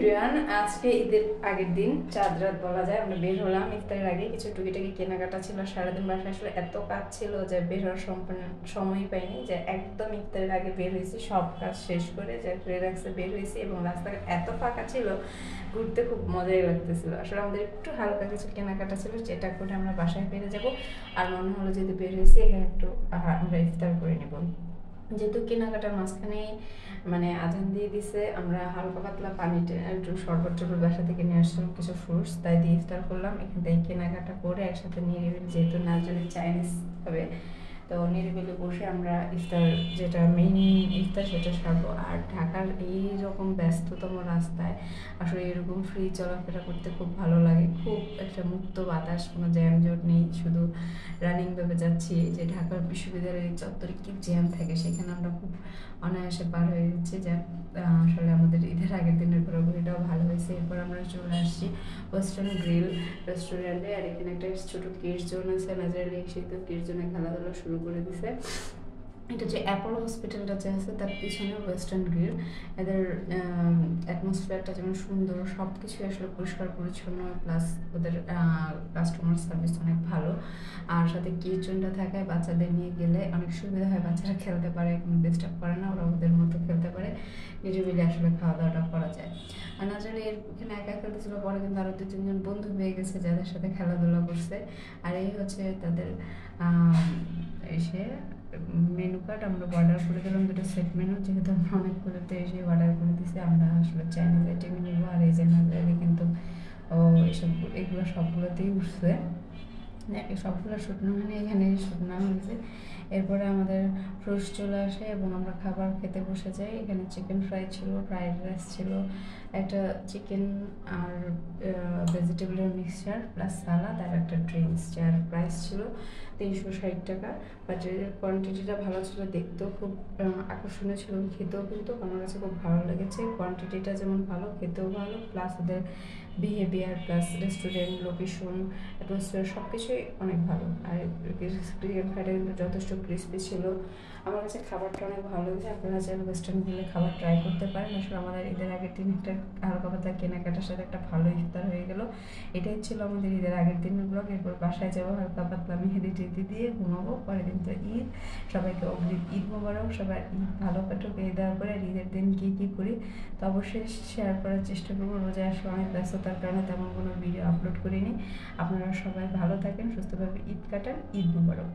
Everyone, আজকে ঈদের আগের দিন চাঁদ রাত বলা যায়। আমরা বের হলাম ইফতারের আগে, কিছু টুকিটাকি কেনাকাটা ছিল। সারাদিন বাসায় আসলে এত কাজ ছিল যে বের হওয়ার সম্পূর্ণ সময়ই পাইনি। যে একদম ইফতারের আগে বের হয়েছি, সব কাজ শেষ করে যে রিল্যাক্সে বের হয়েছি, এবং রাস্তাঘাট এত ফাঁকা ছিল, ঘুরতে খুব মজাই লাগতেছিল। আসলে আমাদের একটু হালকা কিছু কেনাকাটা ছিল, যেটা করে আমরা বাসায় ফিরে যাব। আর মনে হলো যদি বের হয়েছি, এখানে একটু আমরা ইফতার করে নেব। যেহেতু কেনাকাটার মাঝখানে মানে আজান দিয়ে দিছে, আমরা হালকা পাতলা পানিতে একটু শরবত টরবত বাসা থেকে নিয়ে আসলাম, কিছু ফ্রুটস, তাই দিয়ে ইফতার করলাম। এখান থেকে কেনাকাটা করে একসাথে নিয়ে যেহেতু নাজুরি চাইনিজ হবে, তো নিরিবিলি বসে আমরা ইফতার, যেটা মেইন ইফতার, সেটা সারবো। আর ঢাকার এই রকম ব্যস্ততম রাস্তায় আসলে এরকম ফ্রি চলাফেরা করতে খুব ভালো লাগে। খুব একটা মুক্ত বাতাস, কোনো জ্যাম জট নেই, শুধু রানিংভাবে যাচ্ছি। যে ঢাকার বিশ্ববিদ্যালয়ের চত্বরে কি জ্যাম থাকে, সেখানে আমরা খুব অনায়াসে পার হয়ে যাচ্ছি। যা আসলে আমাদের ঈদের আগের দিনের ঘোরাঘুরিটাও ভালো হয়েছে। এরপর আমরা চলে আসছি ওয়েস্টার্ন গ্রিল রেস্টুরেন্টে। আর এখানে একটা ছোটো কিডস জোন আছে, নাজারালি সেই তো কিডস জোনে খেলাধুলা শুরু করে দিছে। এটা যে অ্যাপোলো হসপিটালটা যে আছে, তার পিছনে ওয়েস্টার্ন গ্রিল। এদের অ্যাটমসফিয়ারটা যেমন সুন্দর, সব কিছুই আসলে পরিষ্কার পরিচ্ছন্ন, প্লাস ওদের কাস্টমার সার্ভিস অনেক ভালো। আর সাথে কিচেনটা থাকায় বাচ্চাদের নিয়ে গেলে অনেক সুবিধা হয়, বাচ্চারা খেলতে পারে, কোনো ডিস্টার্ব করে না, ওরা ওদের মতো খেলতে পারে, নিরিবিলি আসলে খাওয়া দাওয়াটা করা যায়। আর না জানি এখানে একা খেলতেছিল, পরে কিন্তু আরও দু তিনজন বন্ধু পেয়ে গেছে যাদের সাথে খেলাধুলা করছে। আর এই হচ্ছে তাদের এসে মেনু কার্ড। আমরা অর্ডার করে দিলাম দুটো সেট মেনু, যেহেতু আমরা অনেকগুলোতে এসে অর্ডার করে দিছি। আমরা আসলে চাইনিজ আইটেমই নেবো। আর এই যে নাজারে কিন্তু এগুলো সবগুলোতেই উঠছে, সবগুলো শুকনো হয়নি, এখানে শুকনো হয়েছে। এরপরে আমাদের ফ্রুটস চলে আসে এবং আমরা খাবার খেতে বসে যাই। এখানে চিকেন ফ্রাই ছিল, ফ্রাইড রাইস ছিল, একটা চিকেন আর ভেজিটেবলের মিক্সচার প্লাস সালাদ, আর একটা ড্রিঙ্কস, যার প্রাইস ছিল 360 টাকা। বাট কোয়ান্টিটিটা ভালো ছিল, দেখতেও খুব আকর্ষণীয় ছিল, খেতেও কিন্তু আমার কাছে খুব ভালো লেগেছে। কোয়ান্টিটিটা যেমন ভালো, খেতেও ভালো, প্লাস ওদের behaviour, plus restaurant location, atmosphere, সব কিছুই অনেক ভালো। আর চিকেন ফ্রাইডটা কিন্তু যথেষ্ট ক্রিস্পি ছিল। আমার কাছে খাবারটা অনেক ভালো লেগেছে। আপনারা চাইলে ওয়েস্টার্ন গেলে খাবার ট্রাই করতে পারেন। আসলে আমাদের ঈদের আগের দিন একটা হালকা পাতলা কেনাকাটার সাথে একটা ভালো ইফতার হয়ে গেল। এটাই ছিল আমাদের ঈদের আগের দিনের ব্লগ। এরপর বাসায় যাবো, হালকা পাতলা মেহেদি টেদি দিয়ে ঘুমাবো। পরের দিন তো ঈদ, সবাইকে অগ্রিম ঈদ মোবারক। সবাই ঈদ ভালো কাটুক। এই দেওয়ার পরে আর ঈদের দিন কী করি তো অবশ্যই শেয়ার করার চেষ্টা করবো। রোজা আসলে অনেক ব্যস্ততার কারণে তেমন কোনো ভিডিও আপলোড করিনি। আপনারা সবাই ভালো থাকেন, সুস্থভাবে ঈদ কাটান। ঈদ মোবারক।